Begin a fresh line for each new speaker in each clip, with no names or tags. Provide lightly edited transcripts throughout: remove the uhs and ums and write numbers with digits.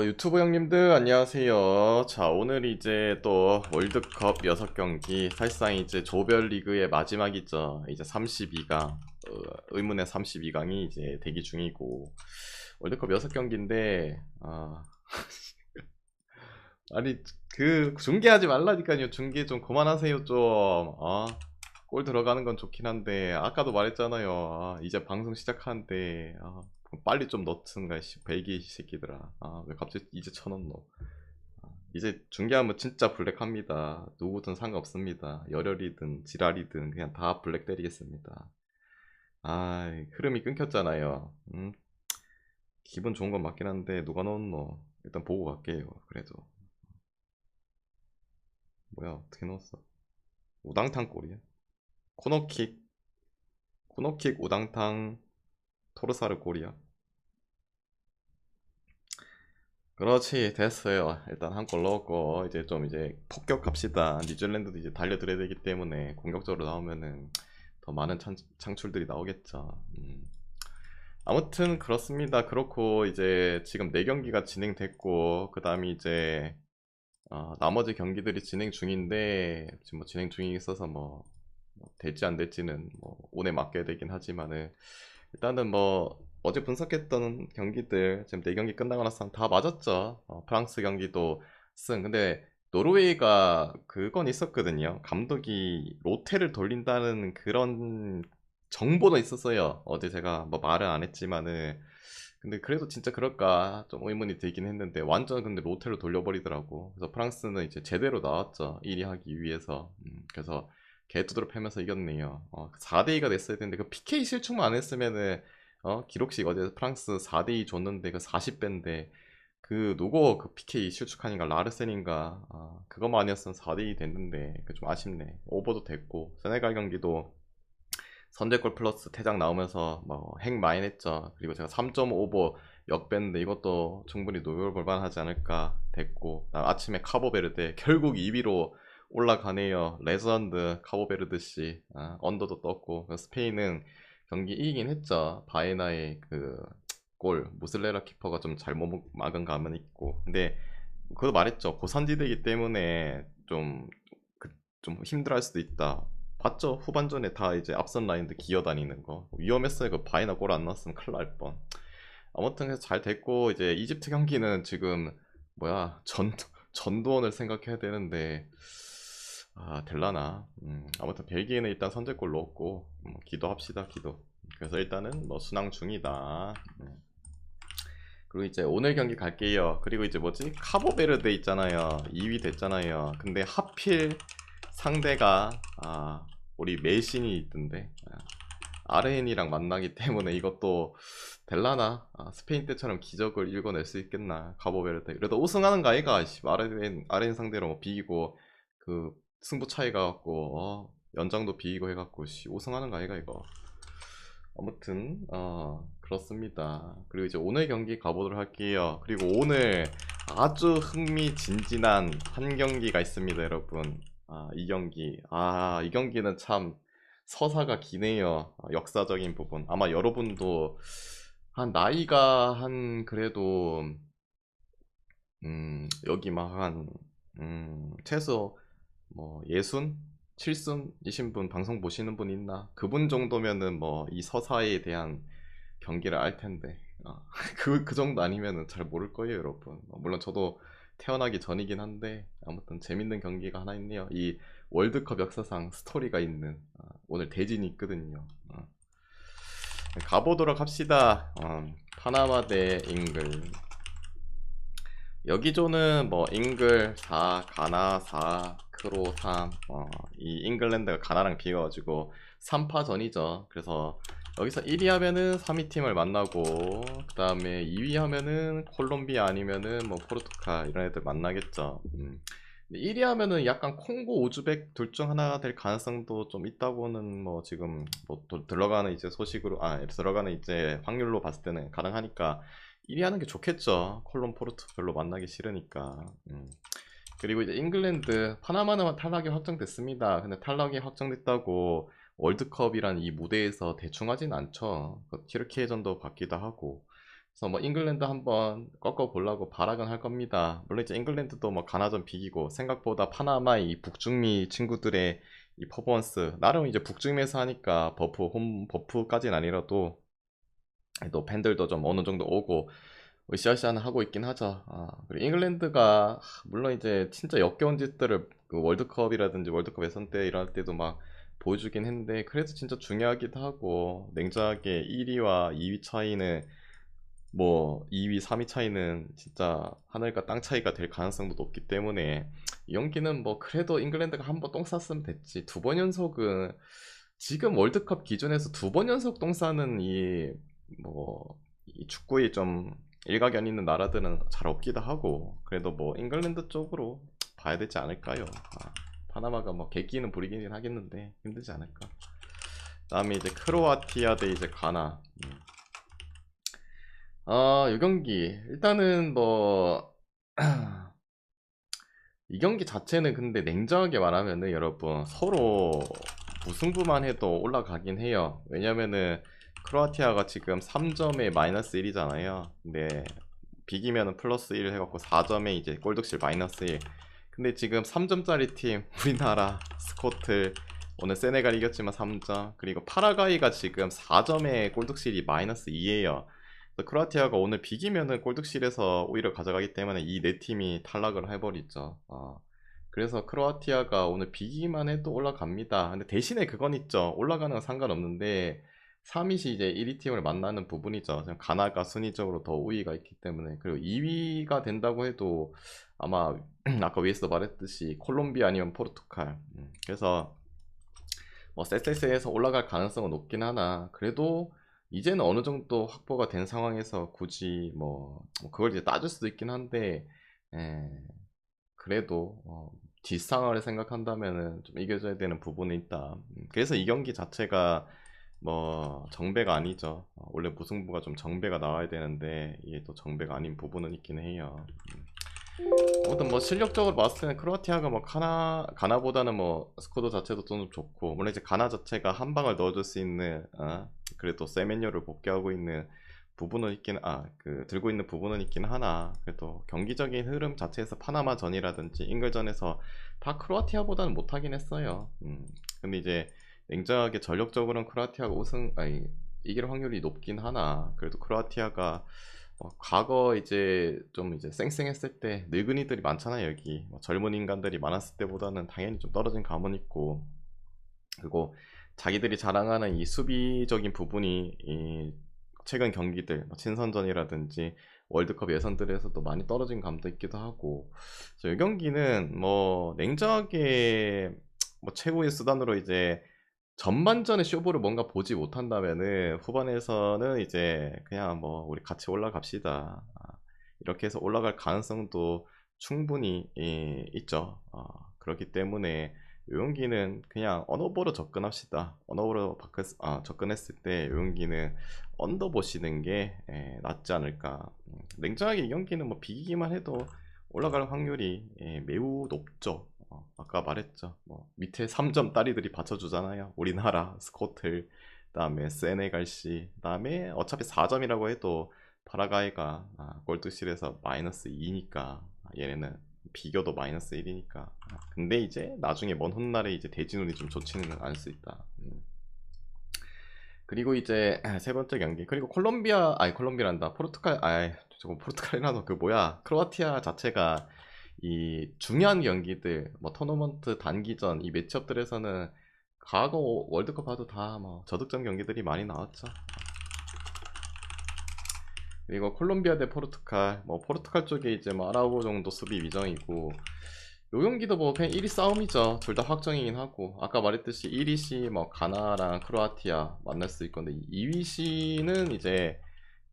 유튜브 형님들 안녕하세요. 자, 오늘 이제 또 월드컵 6경기, 사실상 이제 조별리그의 마지막이죠. 이제 32강, 의문의 32강이 이제 대기 중이고, 월드컵 6경기인데, 아니, 중계하지 말라니까요. 중계 좀 그만하세요, 좀. 골 들어가는 건 좋긴 한데, 아까도 말했잖아요. 이제 방송 시작하는데, 빨리 좀 넣든가, 벨기 새끼들아. 왜 갑자기 이제 쳐넣노? 이제 중계하면 진짜 블랙합니다. 누구든 상관없습니다. 열혈이든 지랄이든 그냥 다 블랙 때리겠습니다. 흐름이 끊겼잖아요. 기분 좋은 건 맞긴 한데, 누가 넣었노? 일단 보고 갈게요, 그래도. 뭐야, 어떻게 넣었어? 우당탕 골이야? 코너킥, 코너킥 우당탕 토르사르 골이야? 그렇지, 됐어요. 일단 한 골 넣었고 이제 좀 이제 폭격합시다. 뉴질랜드도 이제 달려들어야 되기 때문에 공격적으로 나오면은 더 많은 창출들이 나오겠죠. 아무튼 그렇습니다. 그렇고 이제 지금 4경기가 진행됐고 그 다음에 이제 나머지 경기들이 진행 중인데 지금 뭐 진행 중에 있어서 뭐 될지 안 될지는 뭐 운에 맡겨야 되긴 하지만은 일단은 뭐 어제 분석했던 경기들 지금 4경기 끝나고 나서 다 맞았죠. 프랑스 경기도 승. 근데 노르웨이가 그건 있었거든요. 감독이 로테를 돌린다는 그런 정보도 있었어요. 어제 제가 뭐 말은 안 했지만은 근데 그래도 진짜 그럴까 좀 의문이 들긴 했는데 완전 근데 로테로 돌려버리더라고. 그래서 프랑스는 이제 제대로 나왔죠. 1위 하기 위해서. 그래서 개투드로 패면서 이겼네요. 4대2가 됐어야 되는데 그 PK 실축만 안 했으면은 기록식 어제 프랑스 4대2 줬는데 그 40배인데 그 누구 그 PK 실축하니까 라르센인가 그거만 아니었으면 4대2 됐는데 그 좀 아쉽네. 오버도 됐고 세네갈 경기도 선제골 플러스 퇴장 나오면서 뭐 핵 많이 냈죠. 그리고 제가 3.5보 역배인데 이것도 충분히 노려볼 만하지 않을까 됐고 아침에 카보베르데 결국 2위로 올라가네요. 레전드 카보베르드 씨 언더도 떴고 스페인은 경기 이기긴 했죠. 바에나의 그 골 무슬레라 키퍼가 좀 잘못 막은 감은 있고 근데 그것도 말했죠. 고산지대이기 때문에 좀 힘들어할 수도 있다. 봤죠? 후반전에 다 이제 앞선 라인들 기어다니는 거 위험했어요. 그 바이나 골 안 넣었으면 큰일 날 뻔. 아무튼 그래서 잘 됐고 이제 이집트 경기는 지금 뭐야 전도원을 생각해야 되는데 될라나. 아무튼 벨기에는 일단 선제골 넣었고 기도합시다 기도. 그래서 일단은 뭐 순항 중이다. 그리고 이제 오늘 경기 갈게요. 그리고 이제 뭐지? 카보베르데 있잖아요. 2위 됐잖아요. 근데 하필 상대가 우리 메신이 있던데 아르헨이랑 만나기 때문에 이것도 될라나. 스페인 때처럼 기적을 일궈낼 수 있겠나. 카보베르데 그래도 우승하는 거 아이가. 아르헨 상대로 뭐 비기고 그 승부 차이가 갖고 연장도 비기고 해갖고 우승하는 거 아이가 이거. 아무튼 그렇습니다. 그리고 이제 오늘 경기 가보도록 할게요. 그리고 오늘 아주 흥미진진한 한 경기가 있습니다, 여러분. 이 경기는 참 서사가 기네요. 역사적인 부분. 아마 여러분도 한 나이가 한 그래도 여기 막한 최소 뭐 예순? 칠순이신 분 방송 보시는 분 있나? 그분 정도면은 뭐 이 서사에 대한 경기를 알 텐데 그 정도 아니면은 잘 모를 거예요, 여러분. 물론 저도 태어나기 전이긴 한데 아무튼 재밌는 경기가 하나 있네요. 이 월드컵 역사상 스토리가 있는 오늘 대진이 있거든요. 가보도록 합시다. 파나마 대 잉글. 여기조는 뭐 잉글 4, 가나 4, 크로 3. 이 잉글랜드가 가나랑 비교가지고 3파전이죠. 그래서 여기서 1위 하면은 3위 팀을 만나고 그 다음에 2위 하면은 콜롬비아 아니면은 뭐 포르투갈 이런 애들 만나겠죠. 1위 하면은 약간 콩고 우즈벡 둘 중 하나 될 가능성도 좀 있다고는 뭐 지금 뭐 들어가는 이제 소식으로 들어가는 이제 확률로 봤을 때는 가능하니까 1위 하는 게 좋겠죠. 콜롬 포르투 별로 만나기 싫으니까. 그리고 이제 잉글랜드 파나마는 탈락이 확정됐습니다. 근데 탈락이 확정됐다고 월드컵이란 이 무대에서 대충 하진 않죠. 그 티르키예전도 받기도 하고 그래서 뭐 잉글랜드 한번 꺾어 보려고 발악은 할 겁니다. 물론 이제 잉글랜드도 뭐 가나전 비기고 생각보다 파나마 이 북중미 친구들의 이 퍼포먼스 나름 이제 북중미에서 하니까 버프 홈 버프까지는 아니라도 또 팬들도 좀 어느 정도 오고 으쌰으쌰 하고 있긴 하죠. 그리고 잉글랜드가 물론 이제 진짜 역겨운 짓들을 그 월드컵이라든지 월드컵 예선 때 이럴 때도 막 보여주긴 했는데 그래도 진짜 중요하기도 하고 냉정하게 1위와 2위 차이는 뭐 2위, 3위 차이는 진짜 하늘과 땅 차이가 될 가능성도 높기 때문에 이 경기는 뭐 그래도 잉글랜드가 한 번 똥 쌌으면 됐지 두 번 연속은 지금 월드컵 기준에서 두 번 연속 똥 싸는 이 축구에 좀 일가견 있는 나라들은 잘 없기도 하고 그래도 뭐 잉글랜드 쪽으로 봐야 되지 않을까요? 파나마가 뭐 개끼는 부리긴 하겠는데 힘들지 않을까? 다음에 이제 크로아티아 대 이제 가나. 이 경기 일단은 뭐 이 경기 자체는 근데 냉정하게 말하면은 여러분 서로 무승부만 해도 올라가긴 해요. 왜냐면은 크로아티아가 지금 3점에 마이너스 1이잖아요. 근데 비기면은 플러스 1 해갖고 4점에 이제 골득실 마이너스 1. 근데 지금 3점짜리 팀 우리나라 스코틀 오늘 세네갈 이겼지만 3점 그리고 파라과이가 지금 4점에 골득실이 마이너스 2에요. 크로아티아가 오늘 비기면은 골득실에서 오히려 가져가기 때문에 이 네 팀이 탈락을 해버리죠. 그래서 크로아티아가 오늘 비기만 해도 올라갑니다. 근데 대신에 그건 있죠. 올라가는 건 상관없는데 3위시 이제 1위 팀을 만나는 부분이죠. 가나가 순위적으로 더 우위가 있기 때문에 그리고 2위가 된다고 해도 아마 아까 위에서 말했듯이 콜롬비아 아니면 포르투갈. 그래서 뭐 쎄쎄쎄에서 올라갈 가능성은 높긴 하나 그래도 이제는 어느 정도 확보가 된 상황에서 굳이 뭐 그걸 이제 따질 수도 있긴 한데 에, 그래도 뒷상황을 생각한다면은 좀 이겨줘야 되는 부분이 있다. 그래서 이 경기 자체가 뭐 정배가 아니죠. 원래 무승부가 좀 정배가 나와야 되는데 이게 또 정배가 아닌 부분은 있긴 해요. 아무튼 뭐 실력적으로 봤을 때는 크로아티아가 뭐 가나보다는 뭐 스쿼드 자체도 좀 좋고 물론 이제 가나 자체가 한 방을 넣어줄 수 있는 그래도 세메뇨를 복귀하고 있는 부분은 있긴 그 들고 있는 부분은 있긴 하나 그래도 경기적인 흐름 자체에서 파나마전이라든지 잉글전에서 다 크로아티아보다는 못하긴 했어요. 근데 이제 냉정하게 전력적으로는 크로아티아가 이길 확률이 높긴 하나 그래도 크로아티아가 과거 이제 좀 이제 쌩쌩했을 때 늙은이들이 많잖아요 여기 젊은 인간들이 많았을 때보다는 당연히 좀 떨어진 감은 있고 그리고 자기들이 자랑하는 이 수비적인 부분이 이 최근 경기들 친선전이라든지 월드컵 예선들에서도 많이 떨어진 감도 있기도 하고 그래서 이 경기는 뭐 냉정하게 뭐 최고의 수단으로 이제 전반전에 쇼부를 뭔가 보지 못한다면은 후반에서는 이제 그냥 뭐 우리 같이 올라갑시다. 이렇게 해서 올라갈 가능성도 충분히 있죠. 그렇기 때문에 요용기는 그냥 언어보로 접근합시다. 언어보로 접근했을 때 요용기는 언더 보시는 게 낫지 않을까. 냉정하게 이 경기는 뭐 비기기만 해도 올라갈 확률이 매우 높죠. 아까 말했죠. 뭐 밑에 3점 따리들이 받쳐주잖아요. 우리나라, 스코틀, 그다음에 세네갈시, 그다음에 어차피 4점이라고 해도 파라과이가 골드실에서 마이너스 2니까 얘네는 비교도 마이너스 1이니까. 근데 이제 나중에 먼 훗날에 이제 대진운이 좀 좋지는 않을 수 있다. 그리고 이제 세 번째 경기 그리고 콜롬비아란다 포르투갈 저거 포르투갈이라도 그 뭐야 크로아티아 자체가 이 중요한 경기들 뭐 토너먼트 단기전 이 매치업들에서는 과거 월드컵 봐도 다 뭐 저득점 경기들이 많이 나왔죠. 그리고 콜롬비아 대 포르투갈 뭐 포르투갈 쪽에 이제 뭐 아라우고 정도 수비 위정이고 요 경기도 뭐 그냥 1위 싸움이죠. 둘 다 확정이긴 하고 아까 말했듯이 1위시 뭐 가나랑 크로아티아 만날 수 있건데 2위시는 이제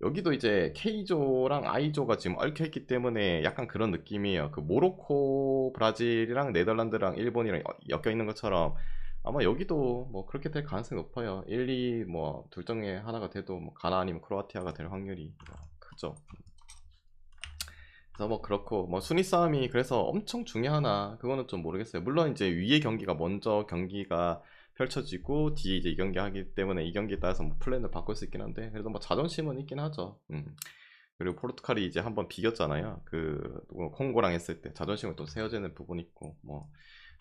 여기도 이제 K조랑 I조가 지금 얽혀있기 때문에 약간 그런 느낌이에요. 그 모로코, 브라질이랑 네덜란드랑 일본이랑 엮여있는 것처럼 아마 여기도 뭐 그렇게 될 가능성이 높아요. 1, 2 뭐 둘 중에 하나가 돼도 뭐 가나 아니면 크로아티아가 될 확률이 크죠. 그래서 뭐 그렇고 뭐 순위 싸움이 그래서 엄청 중요하나 그거는 좀 모르겠어요. 물론 이제 위에 경기가 먼저 경기가 펼쳐지고 뒤에 이제 이 경기 하기 때문에 이 경기에 따라서 뭐 플랜을 바꿀 수 있긴 한데 그래도 뭐 자존심은 있긴 하죠. 그리고 포르투갈이 이제 한번 비겼잖아요. 그 콩고랑 했을 때 자존심을 또 세워지는 부분이 있고 뭐.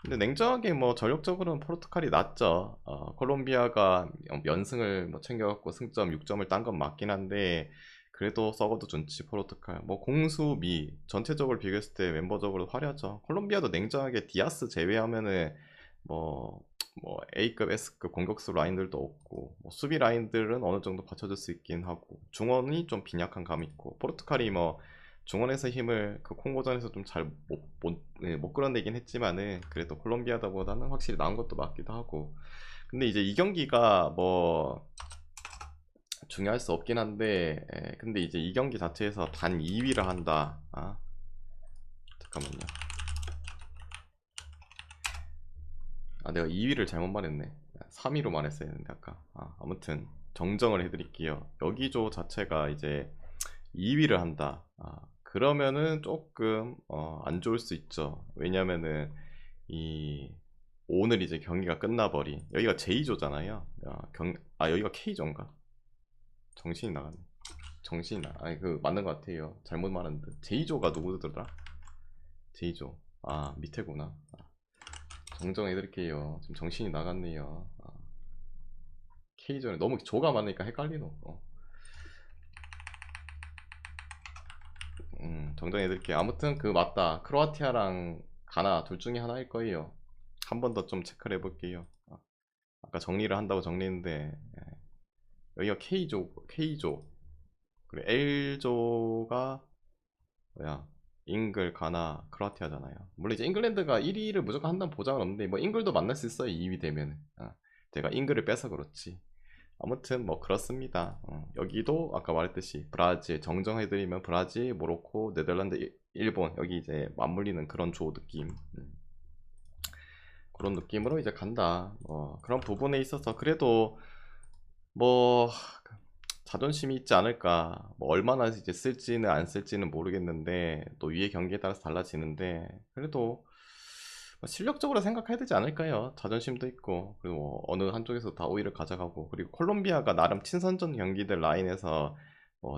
근데 냉정하게 뭐 전력적으로는 포르투갈이 낫죠. 콜롬비아가 연승을 뭐 챙겨갖고 승점 6점을 딴 건 맞긴 한데 그래도 썩어도 좋지 포르투갈. 뭐 공수미 전체적으로 비교했을 때 멤버적으로 화려하죠. 콜롬비아도 냉정하게 디아스 제외하면은 뭐 A급, S급 공격수 라인들도 없고 뭐 수비 라인들은 어느 정도 받쳐줄 수 있긴 하고 중원이 좀 빈약한 감이 있고 포르투갈이 뭐 중원에서 힘을 그 콩고전에서 좀 잘 못 끌어내긴 했지만은 그래도 콜롬비아보다는 확실히 나은 것도 맞기도 하고 근데 이제 이 경기가 뭐 중요할 수 없긴 한데 근데 이제 이 경기 자체에서 단 2위를 한다. 잠깐만요. 내가 2위를 잘못 말했네. 3위로 말했어야 했는데 아까. 아무튼 정정을 해드릴게요. 여기조 자체가 이제 2위를 한다. 그러면은 조금 안 좋을 수 있죠. 왜냐면은 이 오늘 이제 경기가 끝나버린 여기가 J조잖아요. 여기가 K조인가? 정신이 나갔네. 아니 그 맞는 것 같아요. 잘못 말했는데 J조가 누구더라? J조. 밑에구나. 정정해드릴게요. 지금 정신이 나갔네요. K조는 너무 조가 많으니까 헷갈리노. 정정해드릴게요. 아무튼 그 맞다. 크로아티아랑 가나 둘 중에 하나일 거예요. 한 번 더 좀 체크를 해볼게요. 아까 정리를 한다고 정리했는데 여기가 K조 그리고 L조가 뭐야 잉글, 가나, 크로아티아잖아요. 물론 이제 잉글랜드가 1위를 무조건 한다는 보장은 없는데 뭐 잉글도 만날 수 있어요. 2위 되면 제가 잉글을 빼서 그렇지. 아무튼 뭐 그렇습니다. 여기도 아까 말했듯이 브라질 정정해드리면 브라질, 모로코, 네덜란드, 일본 여기 이제 맞물리는 그런 조 느낌. 그런 느낌으로 이제 간다. 그런 부분에 있어서 그래도 뭐 자존심이 있지 않을까. 뭐 얼마나 이제 쓸지는 안 쓸지는 모르겠는데 또 위의 경기에 따라서 달라지는데 그래도 뭐 실력적으로 생각해야 되지 않을까요? 자존심도 있고 그리고 뭐 어느 한쪽에서 다 우위를 가져가고 그리고 콜롬비아가 나름 친선전 경기들 라인에서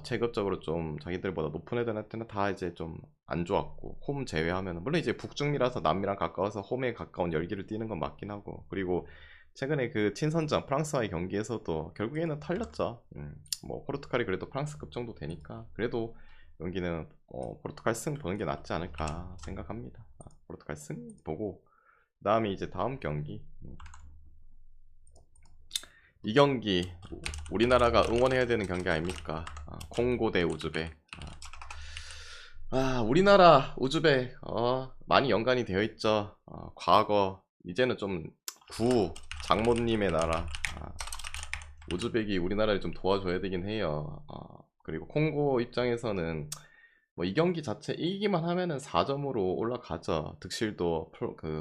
체급적으로 좀 자기들보다 높은 애들한테는 다 이제 좀 안 좋았고 홈 제외하면 물론 이제 북중미라서 남미랑 가까워서 홈에 가까운 열기를 띠는 건 맞긴 하고 그리고 최근에 그 친선전 프랑스와의 경기에서도 결국에는 tal렸죠. 뭐 포르투갈이 그래도 프랑스급 정도 되니까 그래도 경기는 포르투갈 승 보는 게 낫지 않을까 생각합니다. 포르투갈 승 보고 그다음에 이제 다음 경기 이 경기 우리나라가 응원해야 되는 경기 아닙니까? 콩고 대 우즈벡. 우리나라 우즈벡 많이 연관이 되어 있죠. 과거 이제는 좀 장모님의 나라 우즈벡이 우리나라를 좀 도와줘야 되긴 해요. 그리고 콩고 입장에서는 뭐 이 경기 자체 이기기만 하면은 4점으로 올라가죠. 득실도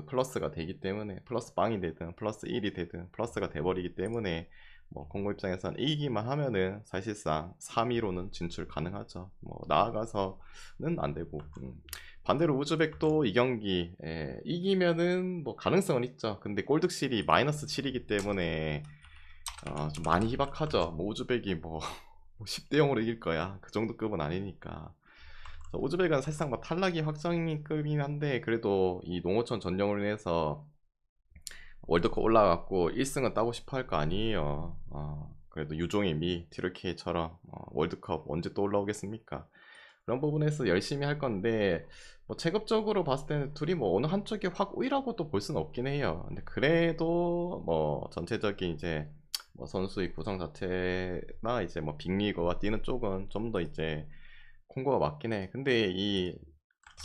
플러스가 되기 때문에 플러스 빵이 되든 플러스 1이 되든 플러스가 돼버리기 때문에 뭐 콩고 입장에서는 이기기만 하면은 사실상 3위로는 진출 가능하죠. 뭐 나아가서는 안 되고 반대로 우즈벡도 이 경기 이기면은 뭐 가능성은 있죠. 근데 골득실이 마이너스 7이기 때문에 좀 많이 희박하죠. 뭐 우즈벡이 뭐 10대 0으로 이길 거야. 그 정도 급은 아니니까. 우즈벡은 사실상 뭐 탈락이 확정이긴 한데 그래도 이 농어촌 전령으로 인해서 월드컵 올라갔고 1승은 따고 싶어 할 거 아니에요. 그래도 유종의 미, 티르키예처럼 월드컵 언제 또 올라오겠습니까? 그런 부분에서 열심히 할 건데 뭐 체급적으로 봤을 때는 둘이 뭐 어느 한쪽이 확 우위라고도 볼 수는 없긴 해요. 근데 그래도 뭐 전체적인 이제 뭐 선수의 구성 자체나 이제 뭐 빅리거가 뛰는 쪽은 좀 더 이제 콩고가 맞긴 해. 근데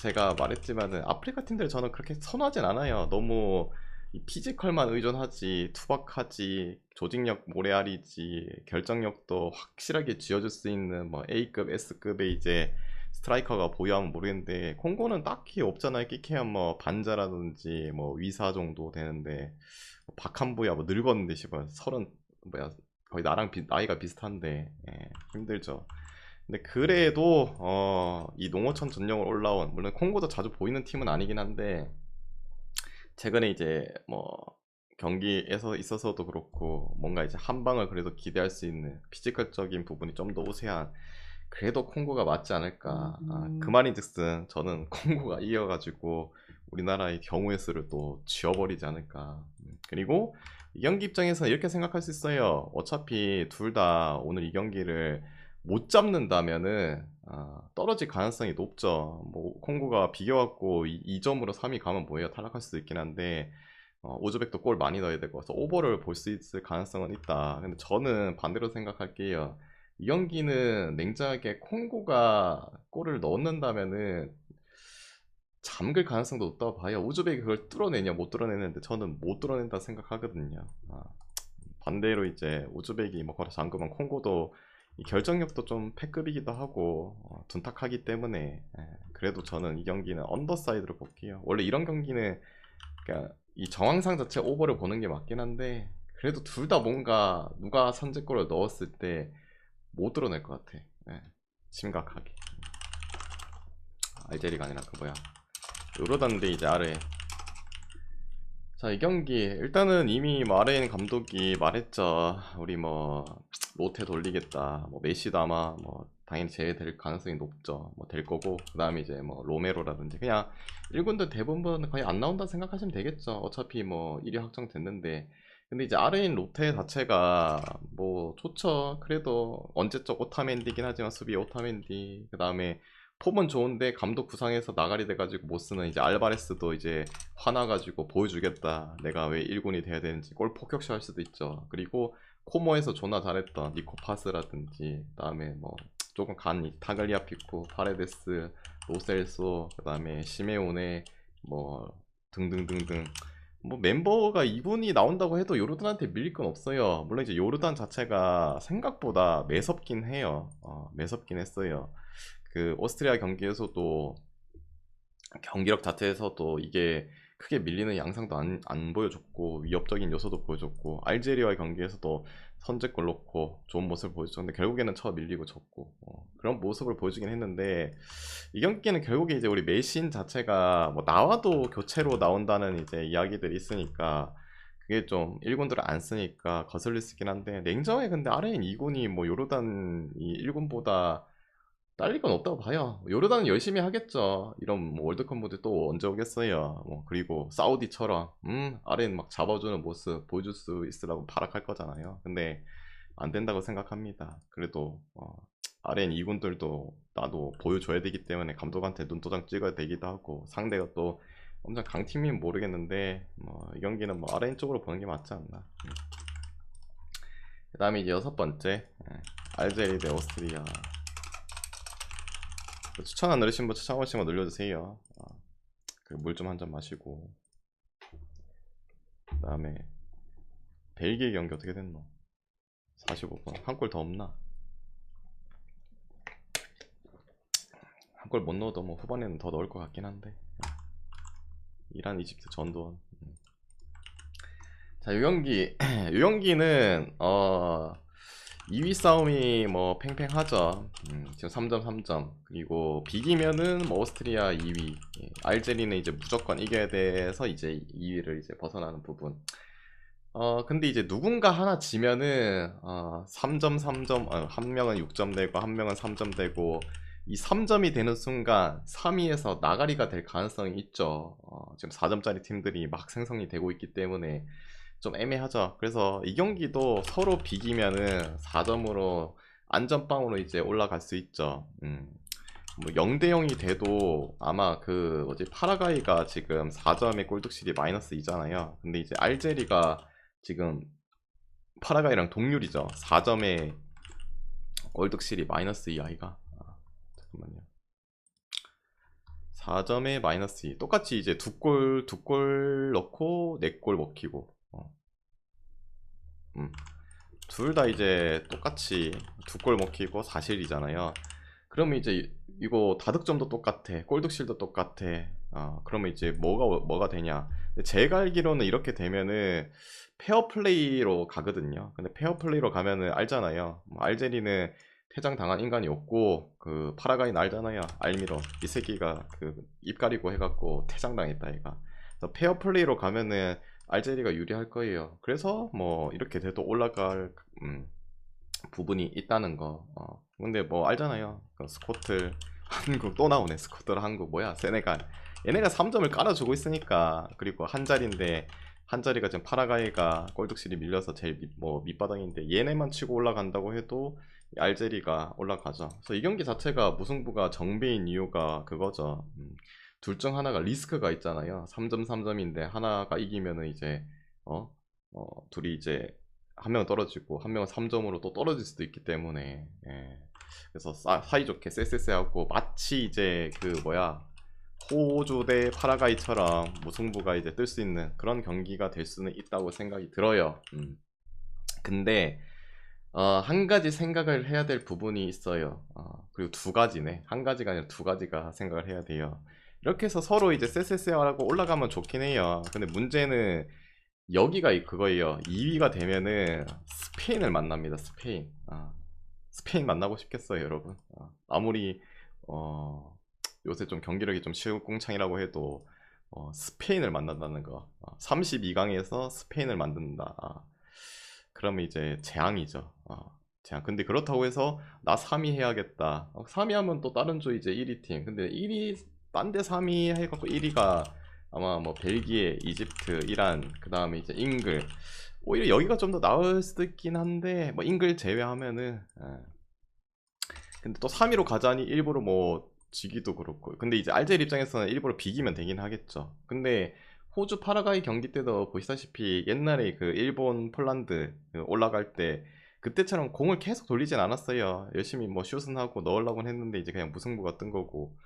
제가 말했지만은 아프리카 팀들 저는 그렇게 선호하진 않아요. 너무 이 피지컬만 의존하지, 투박하지, 조직력 모래알이지, 결정력도 확실하게 쥐어줄 수 있는 뭐 A급, S급의 이제 스트라이커가 보유하면 모르겠는데 콩고는 딱히 없잖아요. 끼케야 뭐 반자라든지 뭐 위사 정도 되는데 박한부야 뭐 늙었는데 씨발 서른 뭐야 거의 나랑 나이가 비슷한데 힘들죠. 근데 그래도 이 농어촌 전령을 올라온 물론 콩고도 자주 보이는 팀은 아니긴 한데 최근에 이제 뭐 경기에서 있어서도 그렇고 뭔가 이제 한 방을 그래도 기대할 수 있는 피지컬적인 부분이 좀 더 우세한 그래도 콩고가 맞지 않을까. 그 말인즉슨 저는 콩고가 이겨가지고 우리나라의 경우의 수를 또 쥐어버리지 않을까. 그리고 이 경기 입장에서 이렇게 생각할 수 있어요. 어차피 둘 다 오늘 이 경기를 못 잡는다면은 떨어질 가능성이 높죠. 뭐 콩고가 비겨갖고 2점으로 3위 가면 뭐예요? 탈락할 수도 있긴 한데 오즈벡도 골 많이 넣어야 되고 그래서 오버를 볼 수 있을 가능성은 있다. 근데 저는 반대로 생각할게요. 이 경기는 냉정하게 콩고가 골을 넣는다면은 잠글 가능성도 높다고 봐요. 우즈벡이 그걸 뚫어내냐 못 뚫어내는데 저는 못 뚫어낸다 생각하거든요. 반대로 이제 우즈벡이 뭐 걸어 잠그면 콩고도 이 결정력도 좀 패급이기도 하고 둔탁하기 때문에 그래도 저는 이 경기는 언더사이드로 볼게요. 원래 이런 경기는 그러니까 이 정황상 자체 오버를 보는 게 맞긴 한데 그래도 둘 다 뭔가 누가 선제골을 넣었을 때 못 뚫어낼 것 같아. 심각하게. 알제리가 아니라 그 뭐야 요르단데 이제 아래. 자, 이 경기 일단은 이미 뭐 아레인 감독이 말했죠. 우리 뭐 로테 돌리겠다. 뭐 메시도 아마 뭐 당연히 제외될 가능성이 높죠. 뭐 될 거고 그 다음에 이제 뭐 로메로라든지 그냥 1군들 대부분 거의 안 나온다 생각하시면 되겠죠. 어차피 뭐 1위 확정됐는데 근데 이제 아레인 로테 자체가 뭐 좋죠. 그래도 언제적 오타멘디긴 하지만 수비 오타멘디 그 다음에 폼은 좋은데 감독 구상해서 나가리 돼가지고 못 쓰는 이제 알바레스도 이제 화나가지고 보여주겠다. 내가 왜 1군이 돼야 되는지 골 폭격시 할 수도 있죠. 그리고 코모에서 존나 잘했던 니코파스라든지 그다음에 뭐 조금 간 타글리아 피코, 파레데스, 로셀소 그다음에 시메오네 뭐 등등등등 뭐 멤버가 이분이 나온다고 해도 요르단한테 밀릴 건 없어요. 물론 이제 요르단 자체가 생각보다 매섭긴 해요. 매섭긴 했어요. 그 오스트리아 경기에서도 경기력 자체에서도 이게 크게 밀리는 양상도 안 보여줬고 위협적인 요소도 보여줬고 알제리와의 경기에서도 선제골 넣고 좋은 모습을 보여줬는데 결국에는 쳐 밀리고 졌고 그런 모습을 보여주긴 했는데 이 경기는 결국에 이제 우리 메신 자체가 뭐 나와도 교체로 나온다는 이제 이야기들이 있으니까 그게 좀 1군들을 안 쓰니까 거슬릴 수 있긴 한데 냉정하게 근데 아레인 2군이 뭐 요르단 이 1군보다 딸릴 건 없다고 봐요. 요르단은 열심히 하겠죠. 이런 뭐 월드컵 무대 또 언제 오겠어요. 뭐 그리고 사우디처럼 아렌 막 잡아주는 모습 보여줄 수 있으라고 발악할 거잖아요. 근데 안 된다고 생각합니다. 그래도 아렌 2군들도 나도 보여줘야 되기 때문에 감독한테 눈도장 찍어야 되기도 하고 상대가 또 엄청 강팀이면 모르겠는데 이 경기는 뭐 아렌 쪽으로 보는 게 맞지 않나. 그 다음에 이제 6번째 알제리 대 오스트리아. 추천 안 누르신 분 추천 한 번씩만 눌러주세요. 물 좀 한 잔 마시고. 그 다음에 벨기에 경기 어떻게 됐노? 45분 한 골 더 없나? 한 골 못 넣어도 뭐 후반에는 더 넣을 것 같긴 한데 이란 이집트 전두환. 자, 이 경기 이 경기는 2위 싸움이 뭐 팽팽하죠. 지금 3점 3점 그리고 비기면은 뭐 오스트리아 2위 알제리는 이제 무조건 이겨야 돼서 이제 2위를 이제 벗어나는 부분. 근데 이제 누군가 하나 지면은 3점 3점 한 명은 6점 되고 한 명은 3점 되고 이 3점이 되는 순간 3위에서 나가리가 될 가능성이 있죠. 지금 4점짜리 팀들이 막 생성이 되고 있기 때문에 좀 애매하죠. 그래서 이 경기도 서로 비기면은 4점으로 안전빵으로 이제 올라갈 수 있죠. 뭐 0대 0이 돼도 아마 그 뭐지 파라과이가 지금 4점의 골득실이 마이너스 2잖아요. 근데 이제 알제리가 지금 파라과이랑 동률이죠. 4점의 골득실이 마이너스 2 아이가. 잠깐만요. 4점에 마이너스 2 똑같이 이제 두 골 넣고 4골 먹히고 둘 다 이제 똑같이 2골 먹히고 4실이잖아요. 그러면 이제 이거 다득점도 똑같아 골득실도 똑같아. 그러면 이제 뭐가 되냐. 제가 알기로는 이렇게 되면은 페어플레이로 가거든요. 근데 페어플레이로 가면은 알잖아요. 뭐 알제리는 퇴장 당한 인간이 없고 그 파라과이는 알잖아요. 알미로 이 새끼가 그 입 가리고 해갖고 퇴장 당했다 얘가. 그래서 페어플레이로 가면은 알제리가 유리할 거예요. 그래서 뭐 이렇게 돼도 올라갈 부분이 있다는 거. 근데 뭐 알잖아요. 그 스코틀 한국 또 나오네. 스코틀 한국 뭐야? 세네갈. 얘네가 3점을 깔아주고 있으니까. 그리고 한 자리인데 한 자리가 지금 파라과이가 꼴득실이 밀려서 제일 뭐 밑바닥인데 얘네만 치고 올라간다고 해도 알제리가 올라가죠. 그래서 이 경기 자체가 무승부가 정배인 이유가 그거죠. 둘 중 하나가 리스크가 있잖아요. 3점 3점인데 하나가 이기면은 이제 어? 둘이 이제 한 명은 떨어지고 한 명은 3점으로 또 떨어질 수도 있기 때문에 예. 그래서 사이좋게 쎄쎄쎄하고 마치 이제 그 뭐야 호주 대 파라과이처럼 무승부가 이제 뜰 수 있는 그런 경기가 될 수는 있다고 생각이 들어요. 근데 한 가지 생각을 해야 될 부분이 있어요. 그리고 두 가지네. 한 가지가 아니라 두 가지가 생각을 해야 돼요. 이렇게 해서 서로 이제 쎄쎄쎄하고 올라가면 좋긴 해요. 근데 문제는 여기가 그거예요. 2위가 되면은 스페인을 만납니다. 스페인. 스페인 만나고 싶겠어요, 여러분. 아무리 요새 좀 경기력이 좀 시궁창이라고 해도 스페인을 만난다는 거. 32강에서 스페인을 만든다. 그러면 이제 재앙이죠. 재앙. 근데 그렇다고 해서 나 3위 해야겠다. 3위 하면 또 다른 조 이제 1위 팀. 근데 1위 딴 데 3위 해갖고 1위가 아마 뭐 벨기에, 이집트, 이란, 그 다음에 이제 잉글. 오히려 여기가 좀 더 나을 수도 있긴 한데 뭐 잉글 제외하면은 근데 또 3위로 가자니 일부러 뭐 지기도 그렇고 근데 이제 알제리 입장에서는 일부러 비기면 되긴 하겠죠. 근데 호주 파라과이 경기 때도 보시다시피 옛날에 그 일본 폴란드 그 올라갈 때 그때처럼 공을 계속 돌리진 않았어요. 열심히 뭐 슛은 하고 넣으려고 했는데 이제 그냥 무승부가 뜬 거고.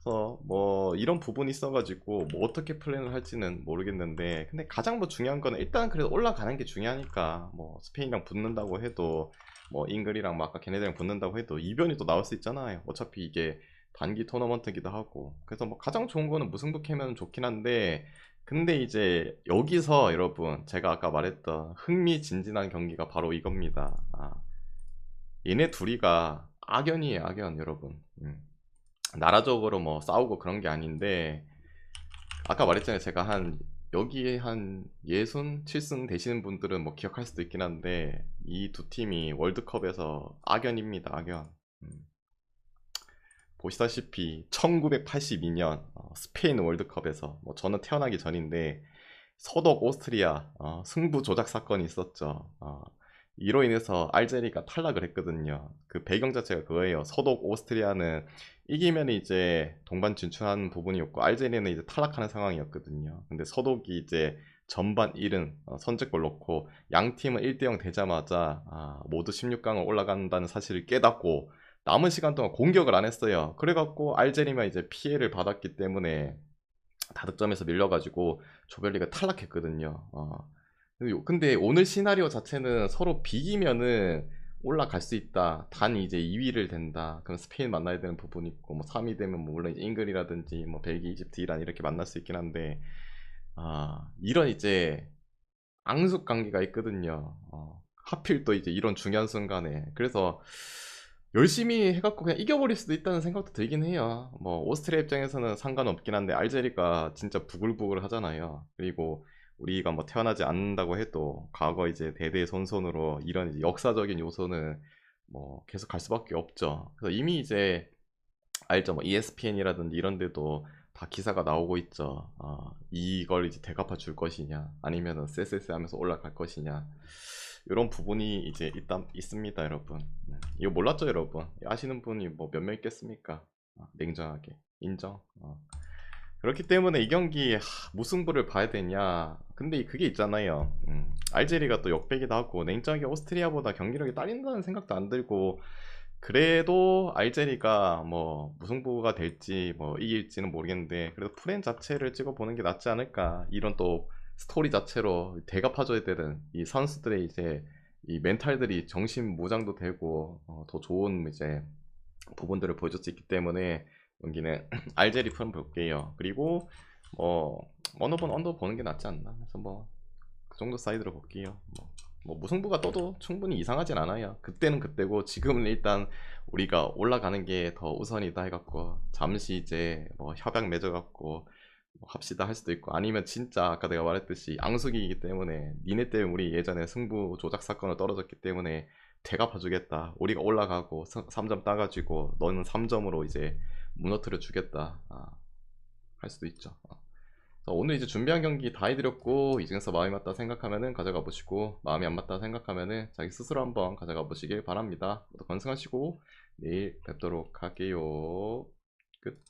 그래서 뭐 이런 부분이 있어가지고 뭐 어떻게 플랜을 할지는 모르겠는데 근데 가장 뭐 중요한 거는 일단 그래도 올라가는 게 중요하니까 뭐 스페인이랑 붙는다고 해도 뭐 잉글이랑 막 아까 걔네들이랑 붙는다고 해도 이변이 또 나올 수 있잖아요. 어차피 이게 단기 토너먼트기도 하고 그래서 뭐 가장 좋은 거는 무승부 캐면 좋긴 한데 근데 이제 여기서 여러분 제가 아까 말했던 흥미진진한 경기가 바로 이겁니다. 얘네 둘이가 악연이에요, 악연 여러분. 나라적으로 뭐 싸우고 그런 게 아닌데 아까 말했잖아요. 제가 한 여기에 한 60, 7승 되시는 분들은 뭐 기억할 수도 있긴 한데 이 두 팀이 월드컵에서 악연입니다. 악연. 보시다시피 1982년 스페인 월드컵에서 뭐 저는 태어나기 전인데 서독 오스트리아 승부 조작 사건이 있었죠. 이로 인해서 알제리가 탈락을 했거든요. 그 배경 자체가 그거예요. 서독 오스트리아는 이기면 이제 동반 진출하는 부분이었고 알제리는 이제 탈락하는 상황이었거든요. 근데 서독이 이제 전반 1은 선제골 넣고 양 팀은 1대0 되자마자 모두 16강을 올라간다는 사실을 깨닫고 남은 시간 동안 공격을 안 했어요. 그래갖고 알제리만 이제 피해를 받았기 때문에 다득점에서 밀려가지고 조별리가 탈락했거든요. 근데 오늘 시나리오 자체는 서로 비기면은 올라갈 수 있다. 단 이제 2위를 된다. 그럼 스페인 만나야 되는 부분이 있고 뭐 3위 되면 뭐 물론 이제 잉글이라든지 뭐 벨기, 이집트, 이란 이렇게 만날 수 있긴 한데 이런 이제 앙숙 관계가 있거든요. 하필 또 이제 이런 중요한 순간에 그래서 열심히 해갖고 그냥 이겨버릴 수도 있다는 생각도 들긴 해요. 뭐 오스트리아 입장에서는 상관없긴 한데 알제리가 진짜 부글부글 하잖아요. 그리고 우리가 뭐 태어나지 않는다고 해도 과거 이제 대대손손으로 이런 이제 역사적인 요소는 뭐 계속 갈 수밖에 없죠. 그래서 이미 이제 알죠. 뭐 ESPN이라든지 이런 데도 다 기사가 나오고 있죠. 이걸 이제 대갚아 줄 것이냐 아니면은 쎄쎄쎄 하면서 올라갈 것이냐 이런 부분이 이제 일단 있습니다, 여러분. 이거 몰랐죠, 여러분? 아시는 분이 뭐 몇 명 있겠습니까? 냉정하게 인정. 그렇기 때문에 이 경기 무승부를 봐야 되냐? 근데 그게 있잖아요. 알제리가 또 역배기도 하고 냉정하게 오스트리아보다 경기력이 딸린다는 생각도 안 들고 그래도 알제리가 뭐 무승부가 될지 뭐 이길지는 모르겠는데 그래도 프렌 자체를 찍어보는 게 낫지 않을까 이런 또 스토리 자체로 대갚아줘야 되는 이 선수들의 이제 이 멘탈들이 정신 무장도 되고 더 좋은 이제 부분들을 보여줄 수 있기 때문에 여기는 알제리 프렌 볼게요. 그리고 뭐 어느 번 언더 보는 게 낫지 않나 그래서 뭐 그 정도 사이드로 볼게요. 뭐 무승부가 떠도 충분히 이상하진 않아요. 그때는 그때고 지금은 일단 우리가 올라가는 게 더 우선이다 해갖고 잠시 이제 뭐 협약 맺어갖고 뭐 합시다 할 수도 있고 아니면 진짜 아까 내가 말했듯이 앙숙이기 때문에 니네 때문에 우리 예전에 승부 조작 사건을 떨어졌기 때문에 되갚아주겠다. 우리가 올라가고 3점 따가지고 너는 3점으로 이제 무너뜨려 주겠다. 할 수도 있죠. 오늘 이제 준비한 경기 다 해드렸고, 이 중에서 마음이 맞다 생각하면은 가져가 보시고, 마음이 안 맞다 생각하면은 자기 스스로 한번 가져가 보시길 바랍니다. 모두 건승하시고 내일 뵙도록 할게요. 끝.